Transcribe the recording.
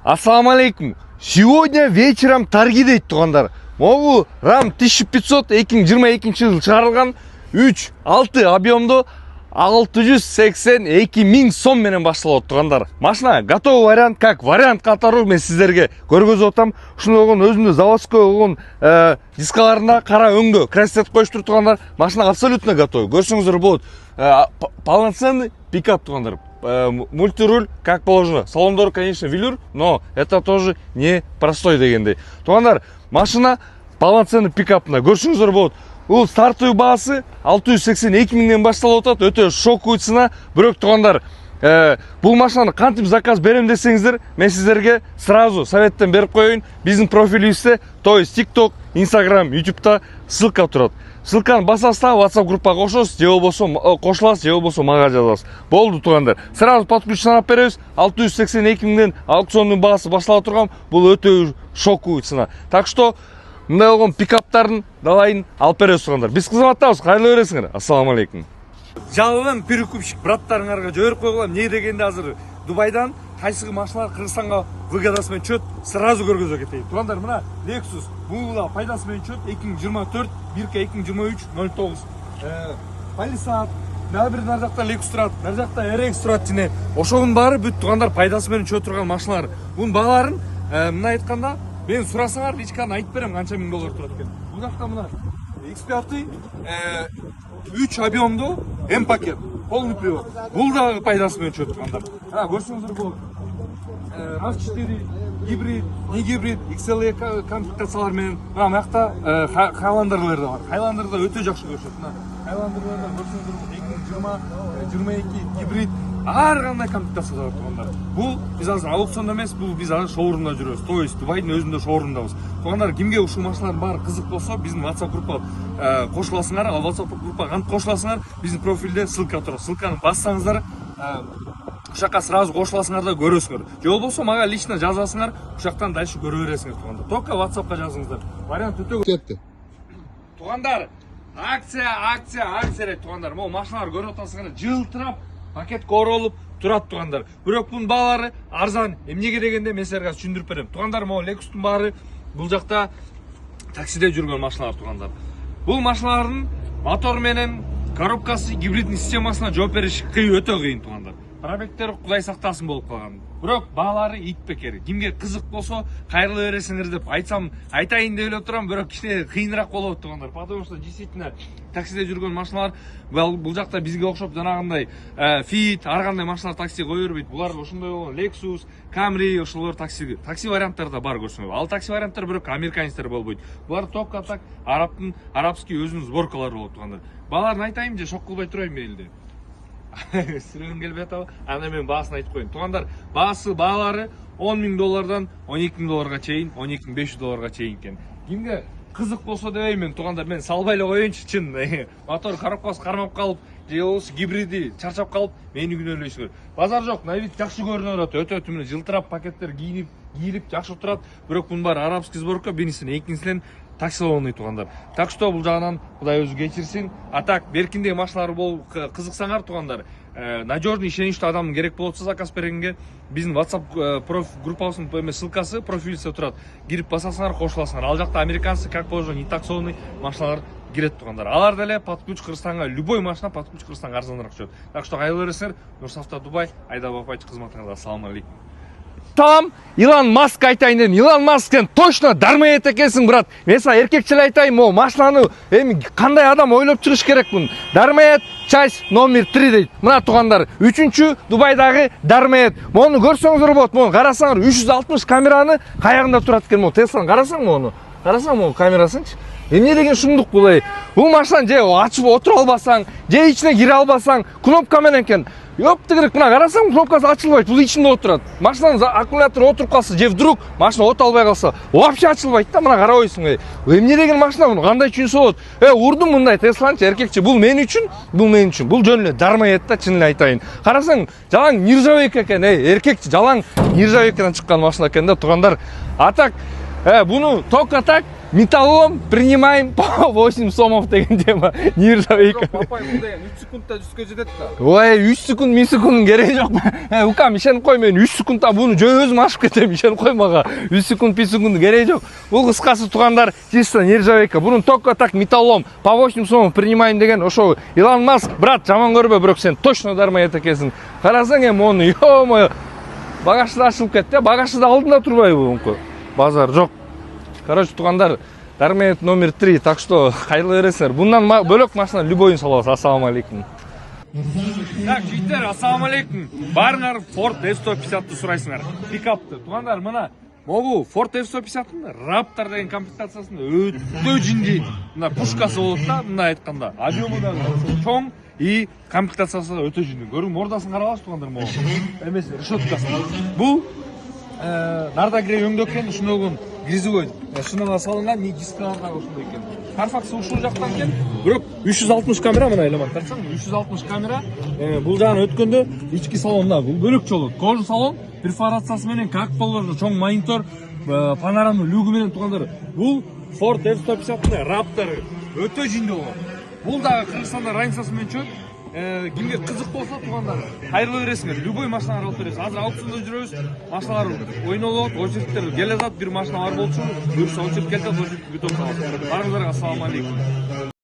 Ассаламу алейкум. Сегодня вечером торги дейт тугандар. Могу RAM 1500 2022 жыл чыгарылган 3-6 объемду 682 миң сом менен башталат тугандар. Машина готовый вариант, как вариант катары мен сиздерге көргөзүп атам. Ушундой өзүндө заводской болгон дискаларына кара өңдө красет коюштур тугандар. Машина абсолютно готовый. Көрсөңүздөр болот. Полноценный пикап тугандар. Мультируль как положено. Салондор, конечно, велюр, но это тоже не простой дегендей. Тугандар, машина полноценный пикапна. Көрсөңүздөр болот. Бул стартовый баасы 682 миңден башталып атат. Өтө шоковый цена. Бирок тугандар, бул машинаны кантип заказ берем десеңиздер, мен сиздерге сразу советтен берип коеюн. Биздин профилибизде, то есть TikTok, Instagram, YouTube'та ссылка турат. Ссылканы басасыз да WhatsApp группага кошосуз, же болбосо кошуласыз, же болбосо мага жазасыз. Болду тугандар. Сразу подключенип беребиз. 682 миңден аукциондун баасы башталып турган. Бул өтө шоковый цена. Так что мындай болгон пикаптардын далайын алып беребиз тугандар. Биз кызматтабыз. Кайрылы бересиңер. Ассаламу алейкум. Жалынан перекупщик браттарыңарга жиберип койгула. Эмне дегенде азыр Дубайдан кайсы машиналар Кыргызстанга выгодасы менен чөт сразу көргөзө кетейин. Тугандар, мына Lexus бул пайдасы менен чөт 2024 1К 2023 09. Palisade дагы бир нар жакта Lexus турат, нар жакта RX турат жана ошонун баары бүт тугандар пайдасы менен чөт турган машиналар. Бунун бааларын мына айтканда мен сурасаңар ичканы айтып берем канча миң доллар турат экен. Бул жакта мына X5 3 объемдуу М пакет, полный привод. Бул да пайдасы менен чөт тугандар. Көрсөңүздөр болот. RAV4 гибрид, не гибрид, XLE комплектациялар менен. Мына жакта Highlander да бар. Highlander да өтө жакшы көрсөт. Мына Highlander да көрсөңүздөр 2020-22 гибрид. Ар кандай комплектация бар тугандар. Бул биз азыр аукциондо эмес, бул биз азыр шоурумда жүрөбүз. То есть Дубайдын өзүндө шоурумдабыз. Тугандар, кимге ушул машиналардын баары кызык болсо, биздин WhatsApp группага кошуласыңар. Ал WhatsApp группага кантип кошуласыңар? Биздин профилде ссылка турат. Ссылканы бассаңыздар, ушакка сразу кошуласыңар да көрөсүңөр. Же болбосо мага лично жазасыңар, ушактан дальше көрө бересиңер тугандар. Только WhatsAppка жазыңыздар. Вариант өтө кетти. Тугандар, акция тугандар. Могу машиналар көрүп атасыңар, жылтырап пакет королуп турат тугандар. Бирок бунун баалары арзан. Эмнеге дегенде мен силерге түшүндүрүп берем. Тугандар, могу Lexustун баары бул жакта таксиде жүргөн машиналар тугандар. Бул машиналардын мотор менен коробкасы гибридный системасына жооп бериш өтө кыйын тугандар. Пробегтери Кудай сактасын болуп калган. Бирок баалары ит бекер. Кимге кызык болсо кайрылы бересиңер деп айтсам, айтайын деп эле турам, бирок кичине кыйыныраак болот тугандар. Потому что действительно таксиде жүргөн машиналар бул жакта бизге окшоп жанагындай Fit, ар кандай машиналар такси кое бербейт. Булар ошондой болгон Lexus, Camry, ошолор такси варианттары да бар көрсөңөр. Ал такси варианттары бирок американецтер болбойт. Булар только так арабский өзүнүн сборкалары болот тугандар. Бааларын айтайын же шок кылбай турайынбы элде? Сирегим келбей атабы? Анда мен баасын айтып коеюн. Тугандар, баалары 10 миң доллардан 12 миң долларга чейин, 12 500 долларга чейин экен. Кимге кызык болсо дебейм мен тугандар, мен салбай эле коеюнчу чын. Мотор коробкасы кармап калып, же болбосо гибриди чарчап калып, мени күнөөлөйсүңөр. Базар жок, на вид жакшы көрүнүп атат. Өтө түмүнө жылтырап пакеттер кийилип жакшы турат. Бирок бунун баары арабский сборка, биринчисинен экинчисинен таксилооный тугандар. Так что бул жагынан Кудай өзү кечирсин. А так беркиндей машиналар болуп кызыксаңар тугандар, надежный ишеничтүү адам керек болот заказ бергенге, биздин WhatsApp группабыздын ссылкасы профилибизде турат. Кирип басасыңар, кошуласыңар. Ал жакта американцы как положено не таксионный машиналар кирет тугандар. Алар деле под ключ Кыргызстанга, любой машина под ключ Кыргызстанга арзаныраак түшөт. Так что кайрылы бересиңер. Нурсафта Дубай, Айда Бапайчы кызматыңызда. Ассаламу алейкум. Там Илон Маск айтайын дедим. Илон Масктен точно дармает экенсиң, брат. Мен сага эркекчил айтайын, могу машинаны эми кандай адам ойлоп чыгыш керек бун. Дармает часть номер 3 дейт. Мына тугандар, 3-чү Дубайдагы дармает. Мону көрсөңүздөр болот. Мону карасаңар, 360 камераны каягында турат экен. Могу Тесланы карасаң мону. Карасаң могу камерасынчы. Эмне деген шундук бул? Бул машинаны же ачып отура албасаң, же ичине кире албасаң, кнопка менен экен. Ёптыгырык, мына карасаң, кнопкасы ачылбайт, бул ичинде отурат. Машинанын аккумулятору отуруп калса, же вдруг машина от албай калса, вообще ачылбайт да, мына карабайсың. Эмне деген машина бул? Кандай чүйүнсө болот? Урдум мындай Тесланчы, эркекчи. Бул мен үчүн. Бул жөн эле дармает да, чын эле айтайын. Карасаң, жалаң нержавейка экен, эркекчи, жалаң нержавейкадан чыккан машина экен да, тугандар. А так, буну только так металлолом принимаем по 8 сомов деген тема. Нержавейка. Папай бұл деген 3 секундта 100-ге жетеді да. Ой, 3 секунд, мен секундның керегі жоқ. Укам, ишеніп қой, мен 3 секундта бұны өзім ашып кетем, ишеніп қой маға. 3 секунд, 5 секундның керегі жоқ. Бұл қысқасы туғандар, чисто нержавейка. Бұның только так металлом по 8 сомов принимаем деген, ошо Илон Маск, брат, жаман көрбе, бирок сен точно дармай экенсиң. Карасаң эми оны, ё-моё, багажды ашылып кетти, багажды алдында турбайбы буңку. Базар жоқ. Короче, туғандар, дармет номер 3, так что қайырлы бересіңдер. Бұндан бөлек машина любойын салабыз. Ассаламу алейкум. Так, жігіттер, ассаламу алейкум. Барыңар Ford F-150-ті сұрайсыңар. Пикапты. Туғандар, мына могу Ford F-150-ның Raptor деген комплектациясында өтө жинди. Мына пушкасы болот да, мына айтканда. Объемы да чоң и комплектациясы да өтө жинди. Көрүң, мордасын карабасыз туғандар могу. Эмес, решеткасы. Бул нарда кире өңдөккен ушундогун грязевой шинага салынган дискаларда ушундай экен. Carfax ушул жактан экен. Бирок 360 камера мына элемент тарсаң, 360 камера бул жагына өткөндө ички салонда бул бөлөкчө болот. Кожа салон, перфорациясы менен как болор, чоң монитор, панорама люгу менен тугандар. Бул Ford F-150 Raptor өтө жинди болот. Бул дагы Кыргызстанда разницасы менен чөп. Кимге кызык болсо тугандар, кайрылы бересиңер. Любой машиналар алып бересиз. Азыр аукциондо жүрөбүз. Машиналар ойнолот, очередтер келе жатат. Бир машина бар болчу, бирөөсү очеред келет, очередти бүтөп калат. Баарыңыздарга ассаламу алейкум.